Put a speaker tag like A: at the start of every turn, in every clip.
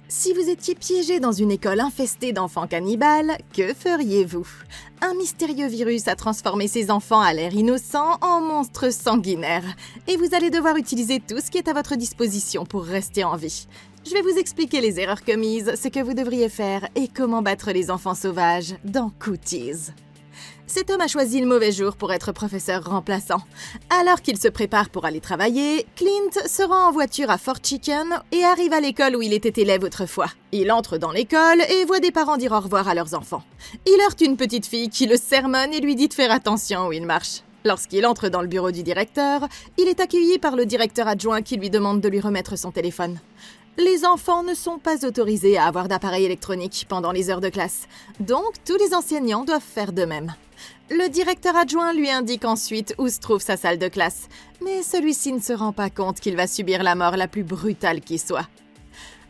A: Si vous étiez piégé dans une école infestée d'enfants cannibales, que feriez-vous? Un mystérieux virus a transformé ces enfants à l'air innocent en monstres sanguinaires, et vous allez devoir utiliser tout ce qui est à votre disposition pour rester en vie. Je vais vous expliquer les erreurs commises, ce que vous devriez faire et comment battre les enfants sauvages dans Cooties. Cet homme a choisi le mauvais jour pour être professeur remplaçant. Alors qu'il se prépare pour aller travailler, Clint se rend en voiture à Fort Chicken et arrive à l'école où il était élève autrefois. Il entre dans l'école et voit des parents dire au revoir à leurs enfants. Il heurte une petite fille qui le sermonne et lui dit de faire attention où il marche. Lorsqu'il entre dans le bureau du directeur, il est accueilli par le directeur adjoint qui lui demande de lui remettre son téléphone. Les enfants ne sont pas autorisés à avoir d'appareil électronique pendant les heures de classe, donc tous les enseignants doivent faire de même. Le directeur adjoint lui indique ensuite où se trouve sa salle de classe, mais celui-ci ne se rend pas compte qu'il va subir la mort la plus brutale qui soit.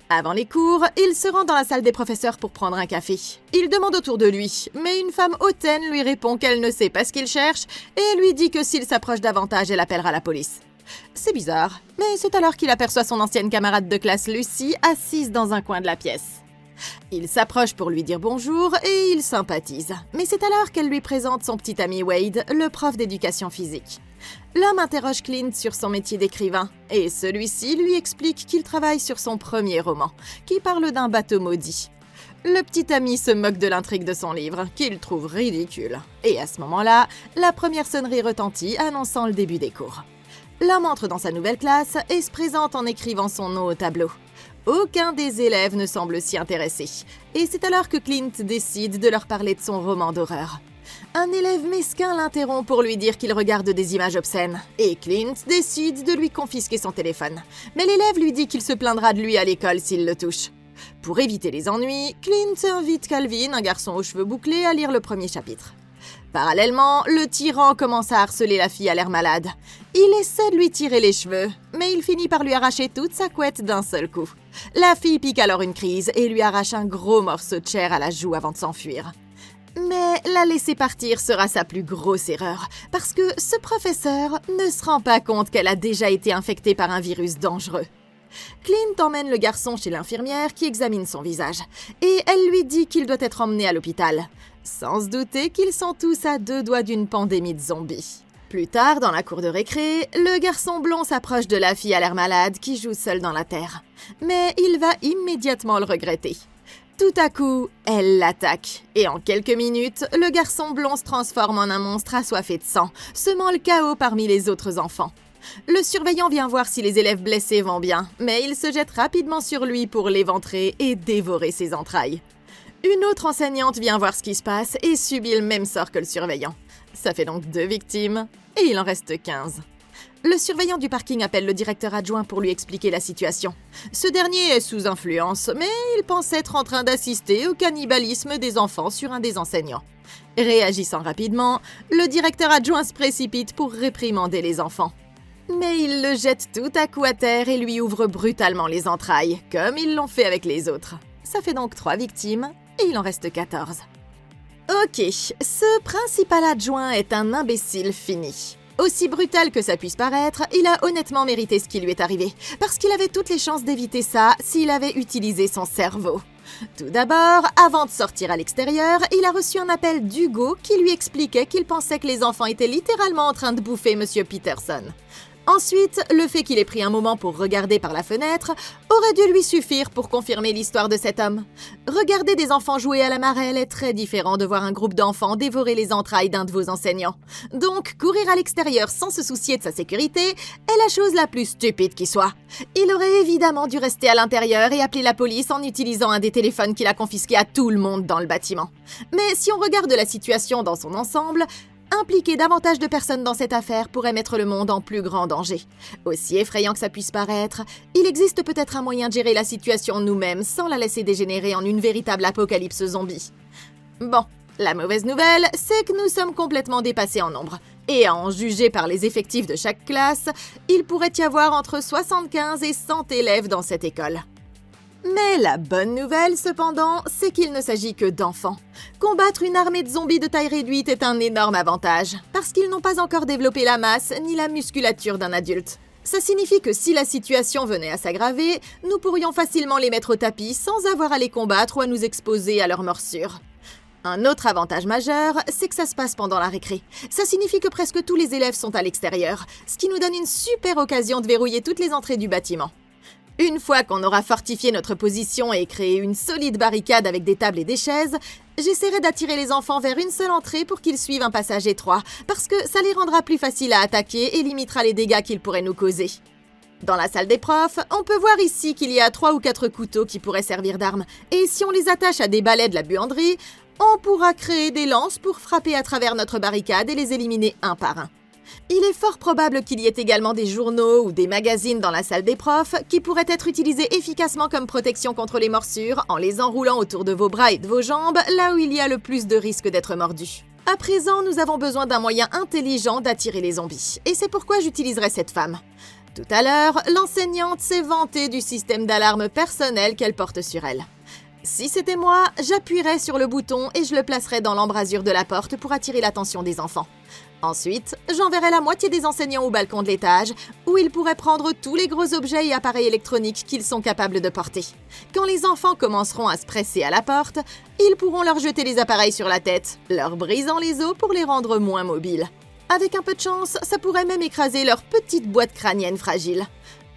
A: Avant les cours, il se rend dans la salle des professeurs pour prendre un café. Il demande autour de lui, mais une femme hautaine lui répond qu'elle ne sait pas ce qu'il cherche et lui dit que s'il s'approche davantage, elle appellera la police. C'est bizarre, mais c'est alors qu'il aperçoit son ancienne camarade de classe Lucy assise dans un coin de la pièce. Il s'approche pour lui dire bonjour et il sympathise, mais c'est alors qu'elle lui présente son petit ami Wade, le prof d'éducation physique. L'homme interroge Clint sur son métier d'écrivain, et celui-ci lui explique qu'il travaille sur son premier roman, qui parle d'un bateau maudit. Le petit ami se moque de l'intrigue de son livre, qu'il trouve ridicule. Et à ce moment-là, la première sonnerie retentit, annonçant le début des cours. L'homme entre dans sa nouvelle classe et se présente en écrivant son nom au tableau. Aucun des élèves ne semble s'y intéresser, et c'est alors que Clint décide de leur parler de son roman d'horreur. Un élève mesquin l'interrompt pour lui dire qu'il regarde des images obscènes, et Clint décide de lui confisquer son téléphone. Mais l'élève lui dit qu'il se plaindra de lui à l'école s'il le touche. Pour éviter les ennuis, Clint invite Calvin, un garçon aux cheveux bouclés, à lire le premier chapitre. Parallèlement, le tyran commence à harceler la fille à l'air malade. Il essaie de lui tirer les cheveux, mais il finit par lui arracher toute sa couette d'un seul coup. La fille pique alors une crise et lui arrache un gros morceau de chair à la joue avant de s'enfuir. Mais la laisser partir sera sa plus grosse erreur, parce que ce professeur ne se rend pas compte qu'elle a déjà été infectée par un virus dangereux. Clint emmène le garçon chez l'infirmière qui examine son visage, et elle lui dit qu'il doit être emmené à l'hôpital, sans se douter qu'ils sont tous à 2 doigts d'une pandémie de zombies. Plus tard, dans la cour de récré, le garçon blond s'approche de la fille à l'air malade qui joue seule dans la terre. Mais il va immédiatement le regretter. Tout à coup, elle l'attaque, et en quelques minutes, le garçon blond se transforme en un monstre assoiffé de sang, semant le chaos parmi les autres enfants. Le surveillant vient voir si les élèves blessés vont bien, mais il se jette rapidement sur lui pour l'éventrer et dévorer ses entrailles. Une autre enseignante vient voir ce qui se passe et subit le même sort que le surveillant. Ça fait donc 2 victimes, et il en reste 15. Le surveillant du parking appelle le directeur adjoint pour lui expliquer la situation. Ce dernier est sous influence, mais il pense être en train d'assister au cannibalisme des enfants sur un des enseignants. Réagissant rapidement, le directeur adjoint se précipite pour réprimander les enfants. Mais il le jette tout à coup à terre et lui ouvre brutalement les entrailles, comme ils l'ont fait avec les autres. Ça fait donc 3 victimes, et il en reste 14. Ok, ce principal adjoint est un imbécile fini. Aussi brutal que ça puisse paraître, il a honnêtement mérité ce qui lui est arrivé, parce qu'il avait toutes les chances d'éviter ça s'il avait utilisé son cerveau. Tout d'abord, avant de sortir à l'extérieur, il a reçu un appel d'Hugo qui lui expliquait qu'il pensait que les enfants étaient littéralement en train de bouffer Monsieur Peterson. Ensuite, le fait qu'il ait pris un moment pour regarder par la fenêtre aurait dû lui suffire pour confirmer l'histoire de cet homme. Regarder des enfants jouer à la marelle est très différent de voir un groupe d'enfants dévorer les entrailles d'un de vos enseignants. Donc, courir à l'extérieur sans se soucier de sa sécurité est la chose la plus stupide qui soit. Il aurait évidemment dû rester à l'intérieur et appeler la police en utilisant un des téléphones qu'il a confisqué à tout le monde dans le bâtiment. Mais si on regarde la situation dans son ensemble, impliquer davantage de personnes dans cette affaire pourrait mettre le monde en plus grand danger. Aussi effrayant que ça puisse paraître, il existe peut-être un moyen de gérer la situation nous-mêmes sans la laisser dégénérer en une véritable apocalypse zombie. Bon, la mauvaise nouvelle, c'est que nous sommes complètement dépassés en nombre. Et à en juger par les effectifs de chaque classe, il pourrait y avoir entre 75 et 100 élèves dans cette école. Mais la bonne nouvelle, cependant, c'est qu'il ne s'agit que d'enfants. Combattre une armée de zombies de taille réduite est un énorme avantage, parce qu'ils n'ont pas encore développé la masse ni la musculature d'un adulte. Ça signifie que si la situation venait à s'aggraver, nous pourrions facilement les mettre au tapis sans avoir à les combattre ou à nous exposer à leurs morsures. Un autre avantage majeur, c'est que ça se passe pendant la récré. Ça signifie que presque tous les élèves sont à l'extérieur, ce qui nous donne une super occasion de verrouiller toutes les entrées du bâtiment. Une fois qu'on aura fortifié notre position et créé une solide barricade avec des tables et des chaises, j'essaierai d'attirer les enfants vers une seule entrée pour qu'ils suivent un passage étroit, parce que ça les rendra plus faciles à attaquer et limitera les dégâts qu'ils pourraient nous causer. Dans la salle des profs, on peut voir ici qu'il y a 3 ou 4 couteaux qui pourraient servir d'armes, et si on les attache à des balais de la buanderie, on pourra créer des lances pour frapper à travers notre barricade et les éliminer un par un. Il est fort probable qu'il y ait également des journaux ou des magazines dans la salle des profs qui pourraient être utilisés efficacement comme protection contre les morsures en les enroulant autour de vos bras et de vos jambes, là où il y a le plus de risque d'être mordu. À présent, nous avons besoin d'un moyen intelligent d'attirer les zombies, et c'est pourquoi j'utiliserai cette femme. Tout à l'heure, l'enseignante s'est vantée du système d'alarme personnel qu'elle porte sur elle. Si c'était moi, j'appuierais sur le bouton et je le placerais dans l'embrasure de la porte pour attirer l'attention des enfants. Ensuite, j'enverrai la moitié des enseignants au balcon de l'étage, où ils pourraient prendre tous les gros objets et appareils électroniques qu'ils sont capables de porter. Quand les enfants commenceront à se presser à la porte, ils pourront leur jeter les appareils sur la tête, leur brisant les os pour les rendre moins mobiles. Avec un peu de chance, ça pourrait même écraser leur petite boîte crânienne fragile.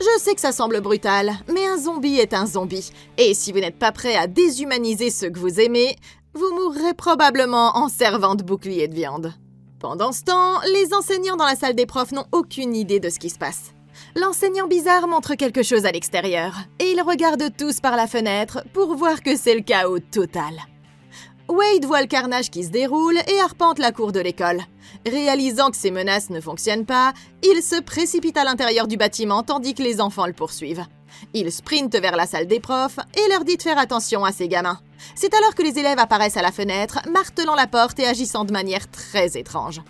A: Je sais que ça semble brutal, mais un zombie est un zombie. Et si vous n'êtes pas prêt à déshumaniser ceux que vous aimez, vous mourrez probablement en servant de bouclier de viande. Pendant ce temps, les enseignants dans la salle des profs n'ont aucune idée de ce qui se passe. L'enseignant bizarre montre quelque chose à l'extérieur, et ils regardent tous par la fenêtre pour voir que c'est le chaos total. Wade voit le carnage qui se déroule et arpente la cour de l'école. Réalisant que ces menaces ne fonctionnent pas, il se précipite à l'intérieur du bâtiment tandis que les enfants le poursuivent. Il sprinte vers la salle des profs et leur dit de faire attention à ces gamins. C'est alors que les élèves apparaissent à la fenêtre, martelant la porte et agissant de manière très étrange.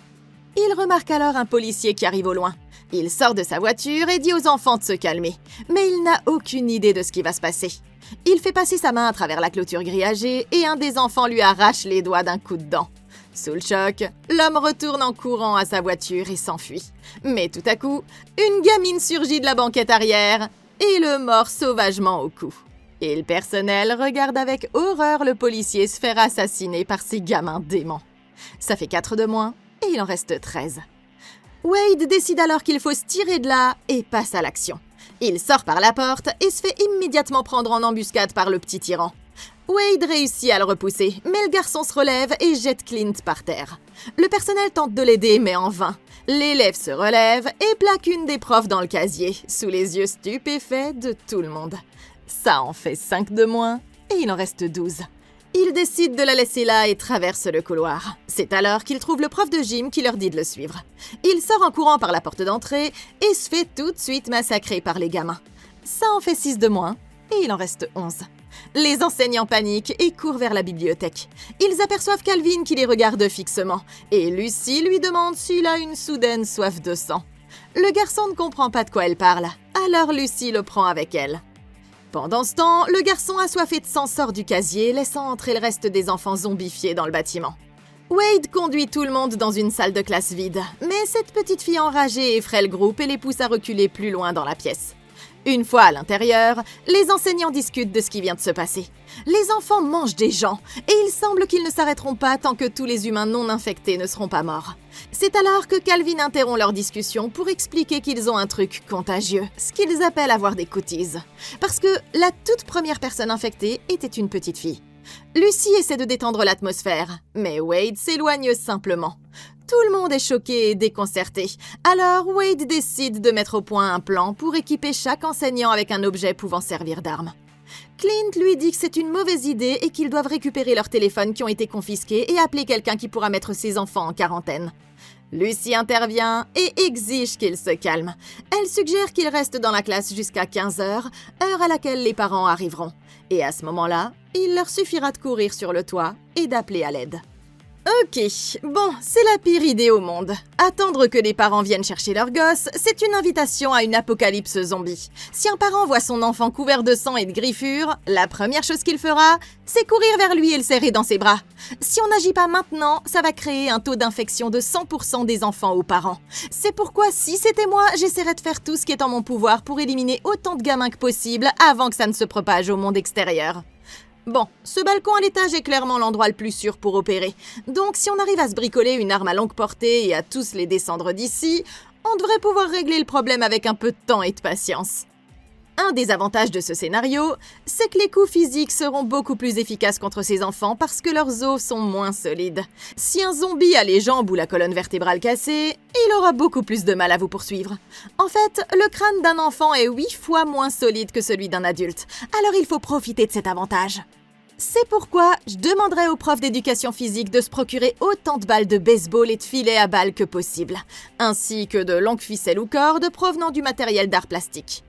A: Il remarque alors un policier qui arrive au loin. Il sort de sa voiture et dit aux enfants de se calmer, mais il n'a aucune idée de ce qui va se passer. Il fait passer sa main à travers la clôture grillagée et un des enfants lui arrache les doigts d'un coup de dent. Sous le choc, l'homme retourne en courant à sa voiture et s'enfuit. Mais tout à coup, une gamine surgit de la banquette arrière et le mord sauvagement au cou. Et le personnel regarde avec horreur le policier se faire assassiner par ces gamins déments. Ça fait 4 de moins et il en reste 13. Wade décide alors qu'il faut se tirer de là et passe à l'action. Il sort par la porte et se fait immédiatement prendre en embuscade par le petit tyran. Wade réussit à le repousser, mais le garçon se relève et jette Clint par terre. Le personnel tente de l'aider, mais en vain. L'élève se relève et plaque une des profs dans le casier, sous les yeux stupéfaits de tout le monde. Ça en fait 5 de moins et il en reste 12. Il décide de la laisser là et traverse le couloir. C'est alors qu'il trouve le prof de gym qui leur dit de le suivre. Il sort en courant par la porte d'entrée et se fait tout de suite massacrer par les gamins. Ça en fait 6 de moins et il en reste 11. Les enseignants paniquent et courent vers la bibliothèque. Ils aperçoivent Calvin qui les regarde fixement et Lucy lui demande s'il a une soudaine soif de sang. Le garçon ne comprend pas de quoi elle parle, alors Lucy le prend avec elle. Pendant ce temps, le garçon assoiffé de sang sort du casier, laissant entrer le reste des enfants zombifiés dans le bâtiment. Wade conduit tout le monde dans une salle de classe vide, mais cette petite fille enragée effraie le groupe et les pousse à reculer plus loin dans la pièce. Une fois à l'intérieur, les enseignants discutent de ce qui vient de se passer. Les enfants mangent des gens, et il semble qu'ils ne s'arrêteront pas tant que tous les humains non infectés ne seront pas morts. C'est alors que Calvin interrompt leur discussion pour expliquer qu'ils ont un truc contagieux, ce qu'ils appellent avoir des cooties. Parce que la toute première personne infectée était une petite fille. Lucy essaie de détendre l'atmosphère, mais Wade s'éloigne simplement. Tout le monde est choqué et déconcerté. Alors Wade décide de mettre au point un plan pour équiper chaque enseignant avec un objet pouvant servir d'arme. Clint lui dit que c'est une mauvaise idée et qu'ils doivent récupérer leurs téléphones qui ont été confisqués et appeler quelqu'un qui pourra mettre ses enfants en quarantaine. Lucy intervient et exige qu'il se calme. Elle suggère qu'il reste dans la classe jusqu'à 15h, heure à laquelle les parents arriveront. Et à ce moment-là, il leur suffira de courir sur le toit et d'appeler à l'aide. Ok, bon, c'est la pire idée au monde. Attendre que les parents viennent chercher leur gosse, c'est une invitation à une apocalypse zombie. Si un parent voit son enfant couvert de sang et de griffures, la première chose qu'il fera, c'est courir vers lui et le serrer dans ses bras. Si on n'agit pas maintenant, ça va créer un taux d'infection de 100% des enfants aux parents. C'est pourquoi, si c'était moi, j'essaierais de faire tout ce qui est en mon pouvoir pour éliminer autant de gamins que possible avant que ça ne se propage au monde extérieur. Bon, ce balcon à l'étage est clairement l'endroit le plus sûr pour opérer. Donc si on arrive à se bricoler une arme à longue portée et à tous les descendre d'ici, on devrait pouvoir régler le problème avec un peu de temps et de patience. Un des avantages de ce scénario, c'est que les coups physiques seront beaucoup plus efficaces contre ces enfants parce que leurs os sont moins solides. Si un zombie a les jambes ou la colonne vertébrale cassée, il aura beaucoup plus de mal à vous poursuivre. En fait, le crâne d'un enfant est 8 fois moins solide que celui d'un adulte, alors il faut profiter de cet avantage. C'est pourquoi je demanderai aux profs d'éducation physique de se procurer autant de balles de baseball et de filets à balles que possible, ainsi que de longues ficelles ou cordes provenant du matériel d'art plastique.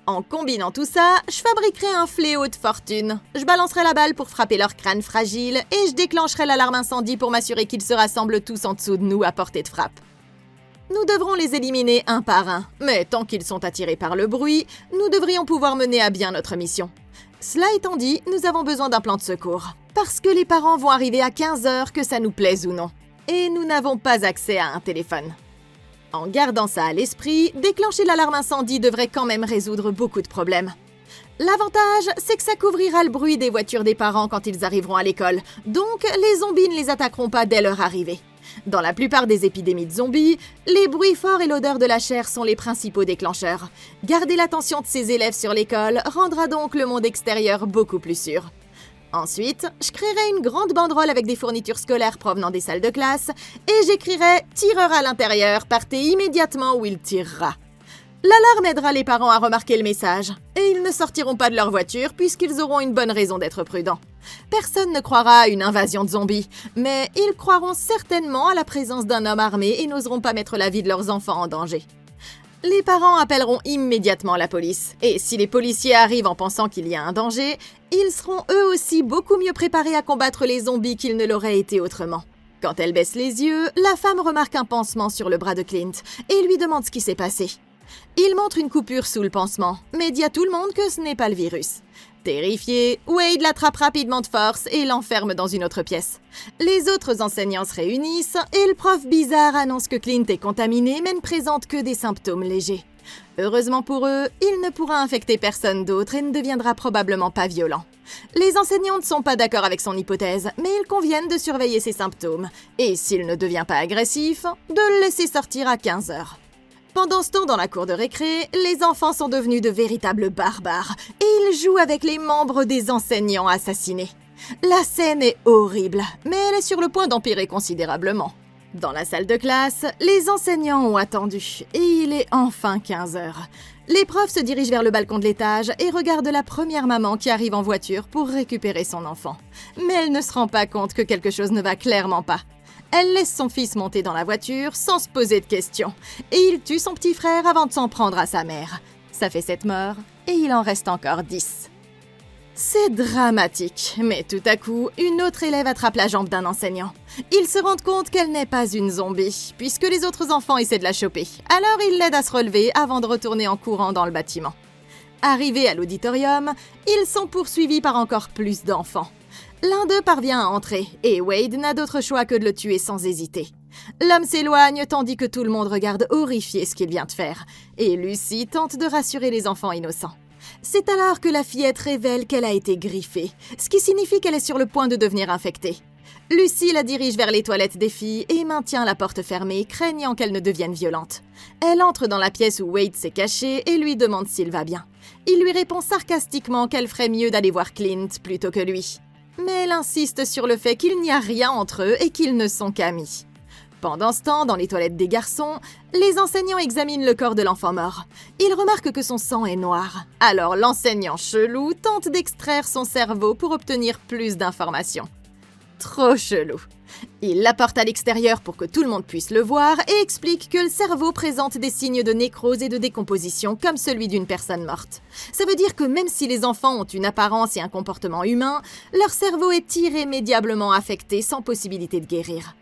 A: En combinant tout ça, je fabriquerai un fléau de fortune. Je balancerai la balle pour frapper leur crâne fragile et je déclencherai l'alarme incendie pour m'assurer qu'ils se rassemblent tous en dessous de nous à portée de frappe. Nous devrons les éliminer un par un, mais tant qu'ils sont attirés par le bruit, nous devrions pouvoir mener à bien notre mission. Cela étant dit, nous avons besoin d'un plan de secours, parce que les parents vont arriver à 15h que ça nous plaise ou non, et nous n'avons pas accès à un téléphone. En gardant ça à l'esprit, déclencher l'alarme incendie devrait quand même résoudre beaucoup de problèmes. L'avantage, c'est que ça couvrira le bruit des voitures des parents quand ils arriveront à l'école, donc les zombies ne les attaqueront pas dès leur arrivée. Dans la plupart des épidémies de zombies, les bruits forts et l'odeur de la chair sont les principaux déclencheurs. Garder l'attention de ces élèves sur l'école rendra donc le monde extérieur beaucoup plus sûr. Ensuite, je créerai une grande banderole avec des fournitures scolaires provenant des salles de classe et j'écrirai « Tireur à l'intérieur, partez immédiatement où il tirera ». L'alarme aidera les parents à remarquer le message, et ils ne sortiront pas de leur voiture puisqu'ils auront une bonne raison d'être prudents. Personne ne croira à une invasion de zombies, mais ils croiront certainement à la présence d'un homme armé et n'oseront pas mettre la vie de leurs enfants en danger. Les parents appelleront immédiatement la police, et si les policiers arrivent en pensant qu'il y a un danger, ils seront eux aussi beaucoup mieux préparés à combattre les zombies qu'ils ne l'auraient été autrement. Quand elle baisse les yeux, la femme remarque un pansement sur le bras de Clint et lui demande ce qui s'est passé. Il montre une coupure sous le pansement, mais dit à tout le monde que ce n'est pas le virus. Terrifié, Wade l'attrape rapidement de force et l'enferme dans une autre pièce. Les autres enseignants se réunissent et le prof bizarre annonce que Clint est contaminé mais ne présente que des symptômes légers. Heureusement pour eux, il ne pourra infecter personne d'autre et ne deviendra probablement pas violent. Les enseignants ne sont pas d'accord avec son hypothèse, mais ils conviennent de surveiller ses symptômes, et s'il ne devient pas agressif, de le laisser sortir à 15h. Pendant ce temps, dans la cour de récré, les enfants sont devenus de véritables barbares et ils jouent avec les membres des enseignants assassinés. La scène est horrible, mais elle est sur le point d'empirer considérablement. Dans la salle de classe, les enseignants ont attendu et il est enfin 15h. Les profs se dirigent vers le balcon de l'étage et regardent la première maman qui arrive en voiture pour récupérer son enfant. Mais elle ne se rend pas compte que quelque chose ne va clairement pas. Elle laisse son fils monter dans la voiture sans se poser de questions. Et il tue son petit frère avant de s'en prendre à sa mère. Ça fait 7 morts et il en reste encore 10. C'est dramatique, mais tout à coup, une autre élève attrape la jambe d'un enseignant. Ils se rendent compte qu'elle n'est pas une zombie, puisque les autres enfants essaient de la choper. Alors ils l'aident à se relever avant de retourner en courant dans le bâtiment. Arrivés à l'auditorium, ils sont poursuivis par encore plus d'enfants. L'un d'eux parvient à entrer, et Wade n'a d'autre choix que de le tuer sans hésiter. L'homme s'éloigne tandis que tout le monde regarde horrifié ce qu'il vient de faire, et Lucy tente de rassurer les enfants innocents. C'est alors que la fillette révèle qu'elle a été griffée, ce qui signifie qu'elle est sur le point de devenir infectée. Lucy la dirige vers les toilettes des filles et maintient la porte fermée, craignant qu'elle ne devienne violente. Elle entre dans la pièce où Wade s'est caché et lui demande s'il va bien. Il lui répond sarcastiquement qu'elle ferait mieux d'aller voir Clint plutôt que lui. Mais elle insiste sur le fait qu'il n'y a rien entre eux et qu'ils ne sont qu'amis. Pendant ce temps, dans les toilettes des garçons, les enseignants examinent le corps de l'enfant mort. Ils remarquent que son sang est noir. Alors l'enseignant chelou tente d'extraire son cerveau pour obtenir plus d'informations. Trop chelou. Il l'apporte à l'extérieur pour que tout le monde puisse le voir et explique que le cerveau présente des signes de nécrose et de décomposition comme celui d'une personne morte. Ça veut dire que même si les enfants ont une apparence et un comportement humain, leur cerveau est irrémédiablement affecté sans possibilité de guérir.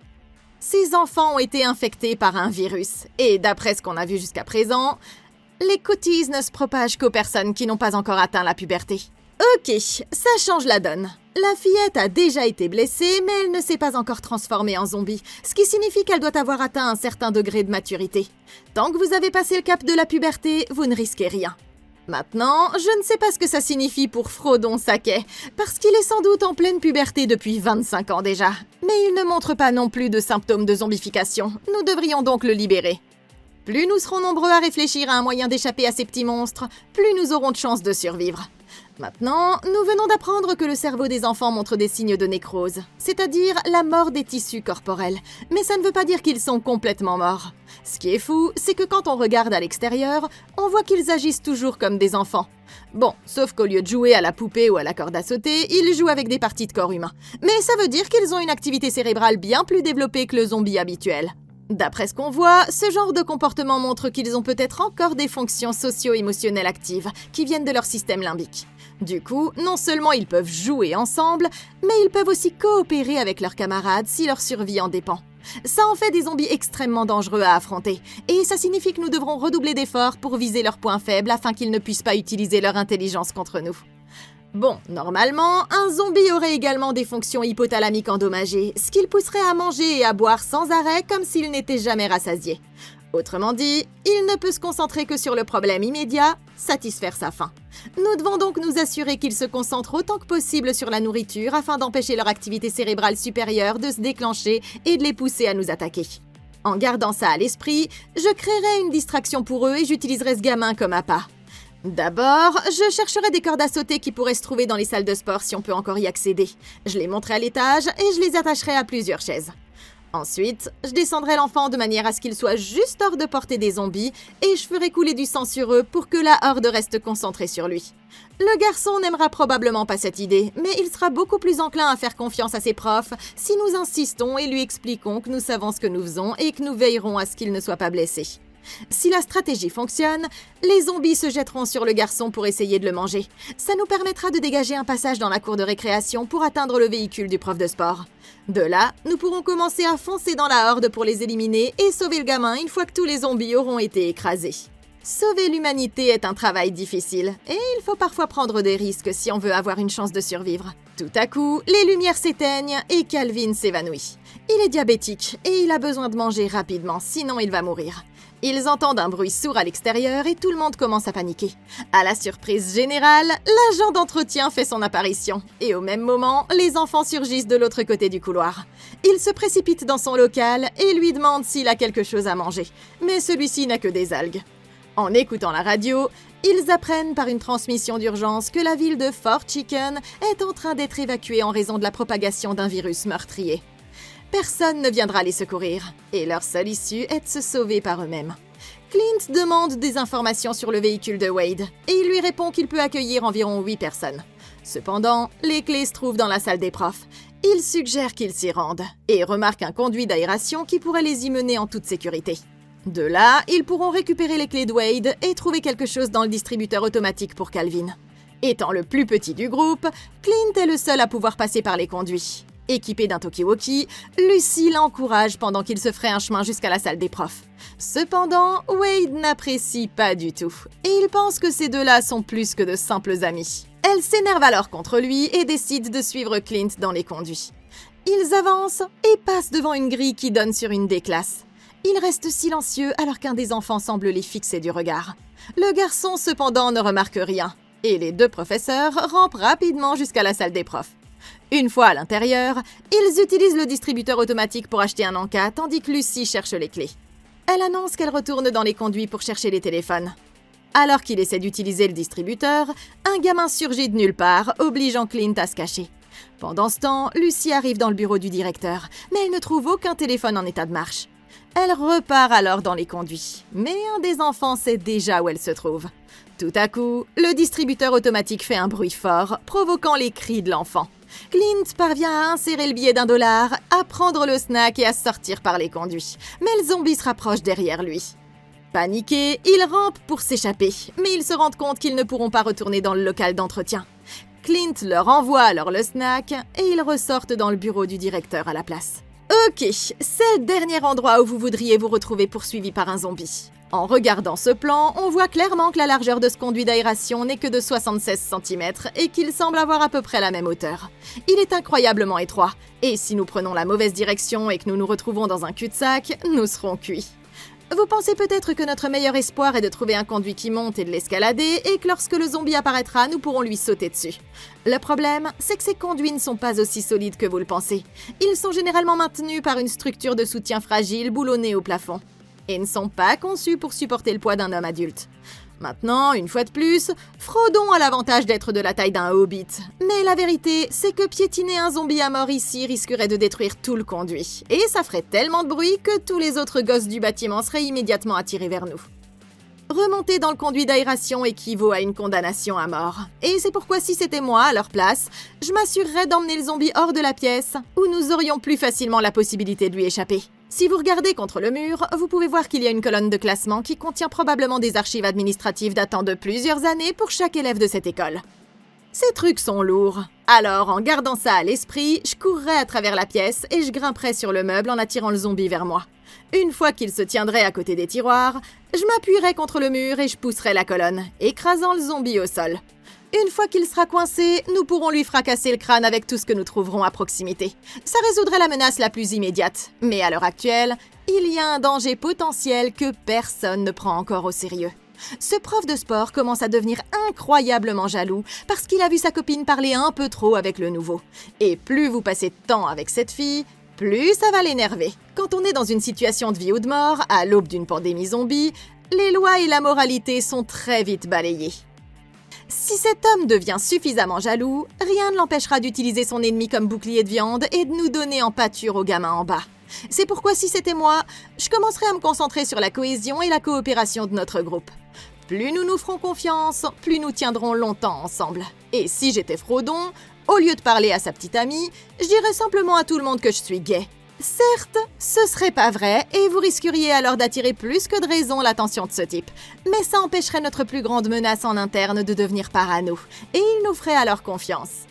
A: Ces enfants ont été infectés par un virus, et d'après ce qu'on a vu jusqu'à présent, les cuties ne se propagent qu'aux personnes qui n'ont pas encore atteint la puberté. Ok, ça change la donne. La fillette a déjà été blessée, mais elle ne s'est pas encore transformée en zombie, ce qui signifie qu'elle doit avoir atteint un certain degré de maturité. Tant que vous avez passé le cap de la puberté, vous ne risquez rien. Maintenant, je ne sais pas ce que ça signifie pour Frodon Saket, parce qu'il est sans doute en pleine puberté depuis 25 ans déjà. Mais il ne montre pas non plus de symptômes de zombification, nous devrions donc le libérer. Plus nous serons nombreux à réfléchir à un moyen d'échapper à ces petits monstres, plus nous aurons de chances de survivre. Maintenant, nous venons d'apprendre que le cerveau des enfants montre des signes de nécrose, c'est-à-dire la mort des tissus corporels, mais ça ne veut pas dire qu'ils sont complètement morts. Ce qui est fou, c'est que quand on regarde à l'extérieur, on voit qu'ils agissent toujours comme des enfants. Bon, sauf qu'au lieu de jouer à la poupée ou à la corde à sauter, ils jouent avec des parties de corps humain. Mais ça veut dire qu'ils ont une activité cérébrale bien plus développée que le zombie habituel. D'après ce qu'on voit, ce genre de comportement montre qu'ils ont peut-être encore des fonctions socio-émotionnelles actives qui viennent de leur système limbique. Du coup, non seulement ils peuvent jouer ensemble, mais ils peuvent aussi coopérer avec leurs camarades si leur survie en dépend. Ça en fait des zombies extrêmement dangereux à affronter, et ça signifie que nous devrons redoubler d'efforts pour viser leurs points faibles afin qu'ils ne puissent pas utiliser leur intelligence contre nous. Bon, normalement, un zombie aurait également des fonctions hypothalamiques endommagées, ce qui le pousserait à manger et à boire sans arrêt comme s'il n'était jamais rassasié. Autrement dit, il ne peut se concentrer que sur le problème immédiat, satisfaire sa faim. Nous devons donc nous assurer qu'ils se concentrent autant que possible sur la nourriture afin d'empêcher leur activité cérébrale supérieure de se déclencher et de les pousser à nous attaquer. En gardant ça à l'esprit, je créerai une distraction pour eux et j'utiliserai ce gamin comme appât. D'abord, je chercherai des cordes à sauter qui pourraient se trouver dans les salles de sport si on peut encore y accéder. Je les monterai à l'étage et je les attacherai à plusieurs chaises. Ensuite, je descendrai l'enfant de manière à ce qu'il soit juste hors de portée des zombies et je ferai couler du sang sur eux pour que la horde reste concentrée sur lui. Le garçon n'aimera probablement pas cette idée, mais il sera beaucoup plus enclin à faire confiance à ses profs si nous insistons et lui expliquons que nous savons ce que nous faisons et que nous veillerons à ce qu'il ne soit pas blessé. Si la stratégie fonctionne, les zombies se jetteront sur le garçon pour essayer de le manger. Ça nous permettra de dégager un passage dans la cour de récréation pour atteindre le véhicule du prof de sport. De là, nous pourrons commencer à foncer dans la horde pour les éliminer et sauver le gamin une fois que tous les zombies auront été écrasés. Sauver l'humanité est un travail difficile, et il faut parfois prendre des risques si on veut avoir une chance de survivre. Tout à coup, les lumières s'éteignent et Calvin s'évanouit. Il est diabétique et il a besoin de manger rapidement, sinon il va mourir. Ils entendent un bruit sourd à l'extérieur et tout le monde commence à paniquer. À la surprise générale, l'agent d'entretien fait son apparition. Et au même moment, les enfants surgissent de l'autre côté du couloir. Ils se précipitent dans son local et lui demandent s'il a quelque chose à manger. Mais celui-ci n'a que des algues. En écoutant la radio, ils apprennent par une transmission d'urgence que la ville de Fort Chicken est en train d'être évacuée en raison de la propagation d'un virus meurtrier. Personne ne viendra les secourir, et leur seule issue est de se sauver par eux-mêmes. Clint demande des informations sur le véhicule de Wade, et il lui répond qu'il peut accueillir environ 8 personnes. Cependant, les clés se trouvent dans la salle des profs. Il suggère qu'ils s'y rendent, et remarque un conduit d'aération qui pourrait les y mener en toute sécurité. De là, ils pourront récupérer les clés de Wade et trouver quelque chose dans le distributeur automatique pour Calvin. Étant le plus petit du groupe, Clint est le seul à pouvoir passer par les conduits. Équipée d'un talkie-walkie, Lucy l'encourage pendant qu'il se ferait un chemin jusqu'à la salle des profs. Cependant, Wade n'apprécie pas du tout, et il pense que ces deux-là sont plus que de simples amis. Elle s'énerve alors contre lui et décide de suivre Clint dans les conduits. Ils avancent et passent devant une grille qui donne sur une des classes. Ils restent silencieux alors qu'un des enfants semble les fixer du regard. Le garçon, cependant, ne remarque rien, et les deux professeurs rampent rapidement jusqu'à la salle des profs. Une fois à l'intérieur, ils utilisent le distributeur automatique pour acheter un encas tandis que Lucy cherche les clés. Elle annonce qu'elle retourne dans les conduits pour chercher les téléphones. Alors qu'il essaie d'utiliser le distributeur, un gamin surgit de nulle part, obligeant Clint à se cacher. Pendant ce temps, Lucy arrive dans le bureau du directeur, mais elle ne trouve aucun téléphone en état de marche. Elle repart alors dans les conduits, mais un des enfants sait déjà où elle se trouve. Tout à coup, le distributeur automatique fait un bruit fort, provoquant les cris de l'enfant. Clint parvient à insérer le billet d'1$, à prendre le snack et à sortir par les conduits. Mais le zombie se rapproche derrière lui. Paniqués, ils rampent pour s'échapper, mais ils se rendent compte qu'ils ne pourront pas retourner dans le local d'entretien. Clint leur envoie alors le snack et ils ressortent dans le bureau du directeur à la place. Ok, c'est le dernier endroit où vous voudriez vous retrouver poursuivi par un zombie. En regardant ce plan, on voit clairement que la largeur de ce conduit d'aération n'est que de 76 cm et qu'il semble avoir à peu près la même hauteur. Il est incroyablement étroit, et si nous prenons la mauvaise direction et que nous nous retrouvons dans un cul-de-sac, nous serons cuits. Vous pensez peut-être que notre meilleur espoir est de trouver un conduit qui monte et de l'escalader, et que lorsque le zombie apparaîtra, nous pourrons lui sauter dessus. Le problème, c'est que ces conduits ne sont pas aussi solides que vous le pensez. Ils sont généralement maintenus par une structure de soutien fragile boulonnée au plafond, et ne sont pas conçus pour supporter le poids d'un homme adulte. Maintenant, une fois de plus, Frodon a l'avantage d'être de la taille d'un hobbit. Mais la vérité, c'est que piétiner un zombie à mort ici risquerait de détruire tout le conduit. Et ça ferait tellement de bruit que tous les autres gosses du bâtiment seraient immédiatement attirés vers nous. Remonter dans le conduit d'aération équivaut à une condamnation à mort. Et c'est pourquoi si c'était moi à leur place, je m'assurerais d'emmener le zombie hors de la pièce, où nous aurions plus facilement la possibilité de lui échapper. Si vous regardez contre le mur, vous pouvez voir qu'il y a une colonne de classement qui contient probablement des archives administratives datant de plusieurs années pour chaque élève de cette école. Ces trucs sont lourds. Alors, en gardant ça à l'esprit, je courrais à travers la pièce et je grimperais sur le meuble en attirant le zombie vers moi. Une fois qu'il se tiendrait à côté des tiroirs, je m'appuierais contre le mur et je pousserais la colonne, écrasant le zombie au sol. Une fois qu'il sera coincé, nous pourrons lui fracasser le crâne avec tout ce que nous trouverons à proximité. Ça résoudrait la menace la plus immédiate. Mais à l'heure actuelle, il y a un danger potentiel que personne ne prend encore au sérieux. Ce prof de sport commence à devenir incroyablement jaloux parce qu'il a vu sa copine parler un peu trop avec le nouveau. Et plus vous passez de temps avec cette fille, plus ça va l'énerver. Quand on est dans une situation de vie ou de mort, à l'aube d'une pandémie zombie, les lois et la moralité sont très vite balayées. Si cet homme devient suffisamment jaloux, rien ne l'empêchera d'utiliser son ennemi comme bouclier de viande et de nous donner en pâture aux gamins en bas. C'est pourquoi si c'était moi, je commencerais à me concentrer sur la cohésion et la coopération de notre groupe. Plus nous nous ferons confiance, plus nous tiendrons longtemps ensemble. Et si j'étais Frodon, au lieu de parler à sa petite amie, je dirais simplement à tout le monde que je suis gay. Certes, ce serait pas vrai et vous risqueriez alors d'attirer plus que de raison l'attention de ce type. Mais ça empêcherait notre plus grande menace en interne de devenir parano, et il nous ferait alors confiance.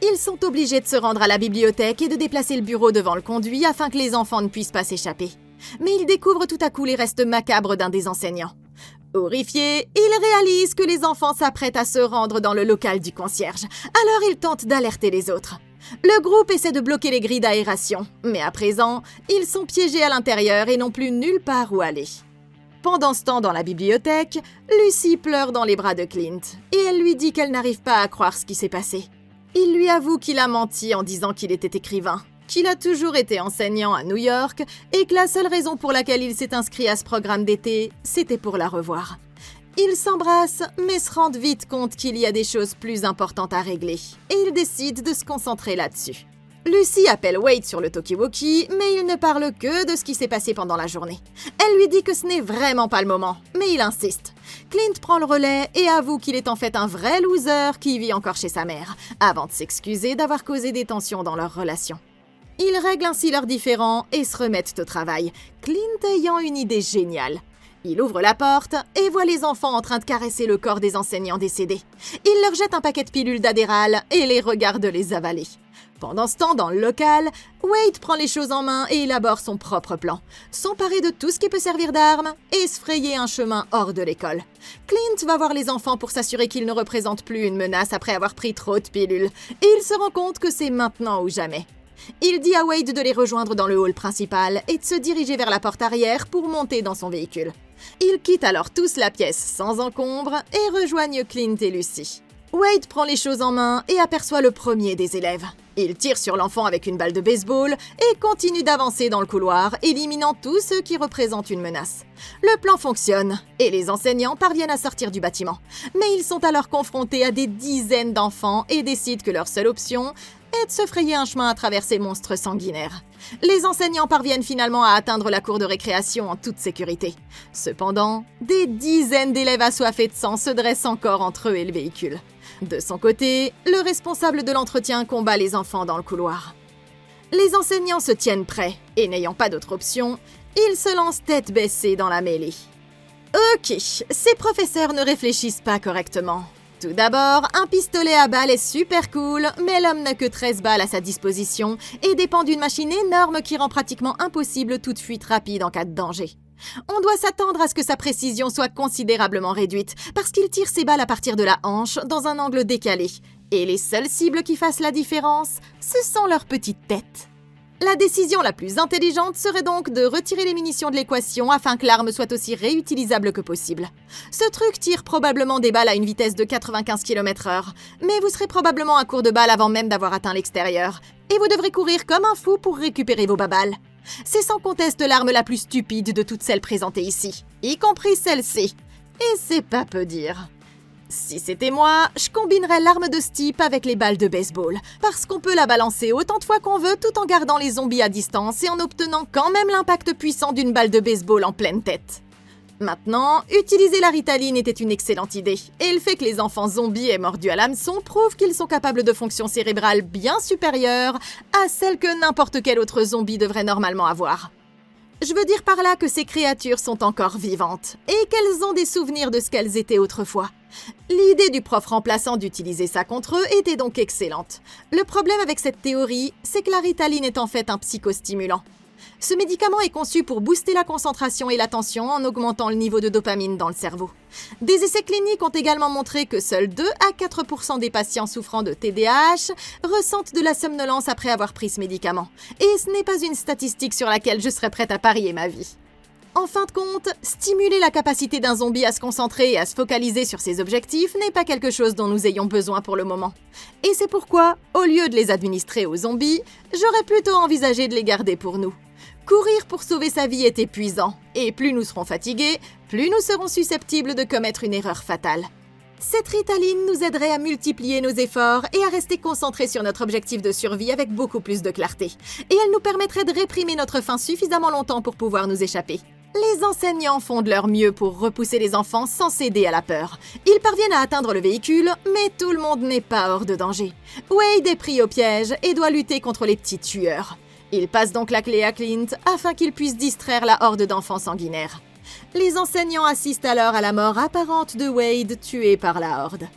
A: Ils sont obligés de se rendre à la bibliothèque et de déplacer le bureau devant le conduit afin que les enfants ne puissent pas s'échapper. Mais ils découvrent tout à coup les restes macabres d'un des enseignants. Horrifiés, ils réalisent que les enfants s'apprêtent à se rendre dans le local du concierge, alors ils tentent d'alerter les autres. Le groupe essaie de bloquer les grilles d'aération, mais à présent, ils sont piégés à l'intérieur et n'ont plus nulle part où aller. Pendant ce temps, dans la bibliothèque, Lucy pleure dans les bras de Clint, et elle lui dit qu'elle n'arrive pas à croire ce qui s'est passé. Il lui avoue qu'il a menti en disant qu'il était écrivain, qu'il a toujours été enseignant à New York, et que la seule raison pour laquelle il s'est inscrit à ce programme d'été, c'était pour la revoir. Ils s'embrassent, mais se rendent vite compte qu'il y a des choses plus importantes à régler, et ils décident de se concentrer là-dessus. Lucy appelle Wade sur le talkie-walkie, mais il ne parle que de ce qui s'est passé pendant la journée. Elle lui dit que ce n'est vraiment pas le moment, mais il insiste. Clint prend le relais et avoue qu'il est en fait un vrai loser qui vit encore chez sa mère, avant de s'excuser d'avoir causé des tensions dans leur relation. Ils règlent ainsi leurs différends et se remettent au travail, Clint ayant une idée géniale. Il ouvre la porte et voit les enfants en train de caresser le corps des enseignants décédés. Il leur jette un paquet de pilules d'Adderall et les regarde les avaler. Pendant ce temps, dans le local, Wade prend les choses en main et élabore son propre plan. S'emparer de tout ce qui peut servir d'arme et se frayer un chemin hors de l'école. Clint va voir les enfants pour s'assurer qu'ils ne représentent plus une menace après avoir pris trop de pilules. Et il se rend compte que c'est maintenant ou jamais. Il dit à Wade de les rejoindre dans le hall principal et de se diriger vers la porte arrière pour monter dans son véhicule. Ils quittent alors tous la pièce sans encombre et rejoignent Clint et Lucy. Wade prend les choses en main et aperçoit le premier des élèves. Il tire sur l'enfant avec une balle de baseball et continue d'avancer dans le couloir, éliminant tous ceux qui représentent une menace. Le plan fonctionne et les enseignants parviennent à sortir du bâtiment. Mais ils sont alors confrontés à des dizaines d'enfants et décident que leur seule option et de se frayer un chemin à travers ces monstres sanguinaires. Les enseignants parviennent finalement à atteindre la cour de récréation en toute sécurité. Cependant, des dizaines d'élèves assoiffés de sang se dressent encore entre eux et le véhicule. De son côté, le responsable de l'entretien combat les enfants dans le couloir. Les enseignants se tiennent prêts, et n'ayant pas d'autre option, ils se lancent tête baissée dans la mêlée. Ok, ces professeurs ne réfléchissent pas correctement. Tout d'abord, un pistolet à balles est super cool, mais l'homme n'a que 13 balles à sa disposition et dépend d'une machine énorme qui rend pratiquement impossible toute fuite rapide en cas de danger. On doit s'attendre à ce que sa précision soit considérablement réduite, parce qu'il tire ses balles à partir de la hanche dans un angle décalé, et les seules cibles qui fassent la différence, ce sont leurs petites têtes. La décision la plus intelligente serait donc de retirer les munitions de l'équation afin que l'arme soit aussi réutilisable que possible. Ce truc tire probablement des balles à une vitesse de 95 km/h, mais vous serez probablement à court de balles avant même d'avoir atteint l'extérieur, et vous devrez courir comme un fou pour récupérer vos babales. C'est sans conteste l'arme la plus stupide de toutes celles présentées ici, y compris celle-ci. Et c'est pas peu dire. Si c'était moi, je combinerais l'arme de ce type avec les balles de baseball, parce qu'on peut la balancer autant de fois qu'on veut tout en gardant les zombies à distance et en obtenant quand même l'impact puissant d'une balle de baseball en pleine tête. Maintenant, utiliser la Ritaline était une excellente idée, et le fait que les enfants zombies aient mordu à l'hameçon prouve qu'ils sont capables de fonctions cérébrales bien supérieures à celles que n'importe quel autre zombie devrait normalement avoir. Je veux dire par là que ces créatures sont encore vivantes, et qu'elles ont des souvenirs de ce qu'elles étaient autrefois. L'idée du prof remplaçant d'utiliser ça contre eux était donc excellente. Le problème avec cette théorie, c'est que la Ritaline est en fait un psychostimulant. Ce médicament est conçu pour booster la concentration et l'attention en augmentant le niveau de dopamine dans le cerveau. Des essais cliniques ont également montré que seuls 2 à 4% des patients souffrant de TDAH ressentent de la somnolence après avoir pris ce médicament. Et ce n'est pas une statistique sur laquelle je serais prête à parier ma vie. En fin de compte, stimuler la capacité d'un zombie à se concentrer et à se focaliser sur ses objectifs n'est pas quelque chose dont nous ayons besoin pour le moment. Et c'est pourquoi, au lieu de les administrer aux zombies, j'aurais plutôt envisagé de les garder pour nous. Courir pour sauver sa vie est épuisant, et plus nous serons fatigués, plus nous serons susceptibles de commettre une erreur fatale. Cette Ritaline nous aiderait à multiplier nos efforts et à rester concentrés sur notre objectif de survie avec beaucoup plus de clarté. Et elle nous permettrait de réprimer notre faim suffisamment longtemps pour pouvoir nous échapper. Les enseignants font de leur mieux pour repousser les enfants sans céder à la peur. Ils parviennent à atteindre le véhicule, mais tout le monde n'est pas hors de danger. Wade est pris au piège et doit lutter contre les petits tueurs. Il passe donc la clé à Clint afin qu'il puisse distraire la horde d'enfants sanguinaires. Les enseignants assistent alors à la mort apparente de Wade tué par la horde.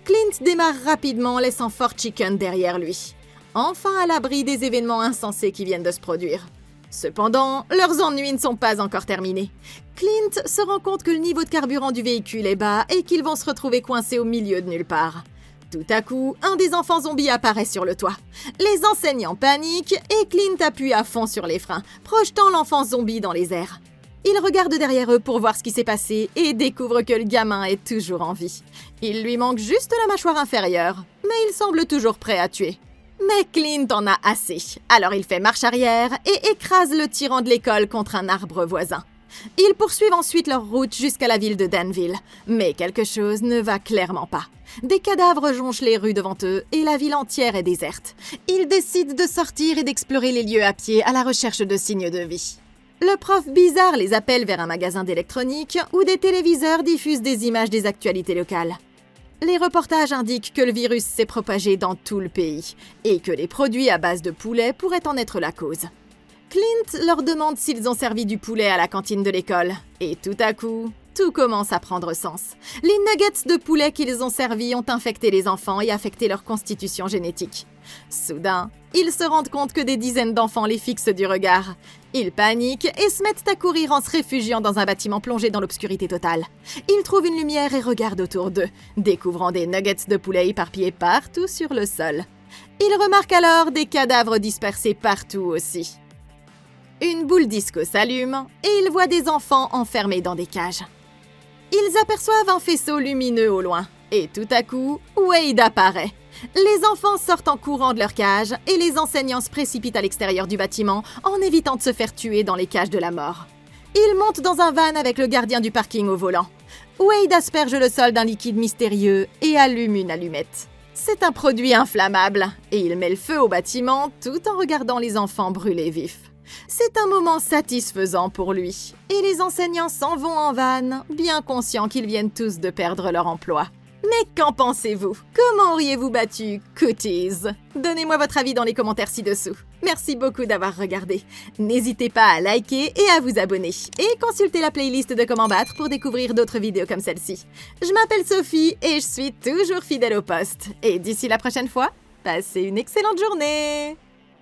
A: Clint démarre rapidement, laissant Fort Chicken derrière lui. Enfin à l'abri des événements insensés qui viennent de se produire. Cependant, leurs ennuis ne sont pas encore terminés. Clint se rend compte que le niveau de carburant du véhicule est bas et qu'ils vont se retrouver coincés au milieu de nulle part. Tout à coup, un des enfants zombies apparaît sur le toit. Les enseignants paniquent et Clint appuie à fond sur les freins, projetant l'enfant zombie dans les airs. Il regarde derrière eux pour voir ce qui s'est passé et découvre que le gamin est toujours en vie. Il lui manque juste la mâchoire inférieure, mais il semble toujours prêt à tuer. Mais Clint en a assez, alors il fait marche arrière et écrase le tyran de l'école contre un arbre voisin. Ils poursuivent ensuite leur route jusqu'à la ville de Danville, mais quelque chose ne va clairement pas. Des cadavres jonchent les rues devant eux et la ville entière est déserte. Ils décident de sortir et d'explorer les lieux à pied à la recherche de signes de vie. Le prof bizarre les appelle vers un magasin d'électronique où des téléviseurs diffusent des images des actualités locales. Les reportages indiquent que le virus s'est propagé dans tout le pays et que les produits à base de poulet pourraient en être la cause. Clint leur demande s'ils ont servi du poulet à la cantine de l'école, et tout à coup, tout commence à prendre sens. Les nuggets de poulet qu'ils ont servis ont infecté les enfants et affecté leur constitution génétique. Soudain, ils se rendent compte que des dizaines d'enfants les fixent du regard. Ils paniquent et se mettent à courir en se réfugiant dans un bâtiment plongé dans l'obscurité totale. Ils trouvent une lumière et regardent autour d'eux, découvrant des nuggets de poulet éparpillés partout sur le sol. Ils remarquent alors des cadavres dispersés partout aussi. Une boule disco s'allume et ils voient des enfants enfermés dans des cages. Ils aperçoivent un faisceau lumineux au loin, et tout à coup, Wade apparaît. Les enfants sortent en courant de leur cage et les enseignants se précipitent à l'extérieur du bâtiment en évitant de se faire tuer dans les cages de la mort. Ils montent dans un van avec le gardien du parking au volant. Wade asperge le sol d'un liquide mystérieux et allume une allumette. C'est un produit inflammable et il met le feu au bâtiment tout en regardant les enfants brûler vifs. C'est un moment satisfaisant pour lui et les enseignants s'en vont en vanne, bien conscients qu'ils viennent tous de perdre leur emploi. Mais qu'en pensez-vous? Comment auriez-vous battu Cooties? Donnez-moi votre avis dans les commentaires ci-dessous. Merci beaucoup d'avoir regardé. N'hésitez pas à liker et à vous abonner. Et consultez la playlist de Comment battre pour découvrir d'autres vidéos comme celle-ci. Je m'appelle Sophie et je suis toujours fidèle au poste. Et d'ici la prochaine fois, passez une excellente journée!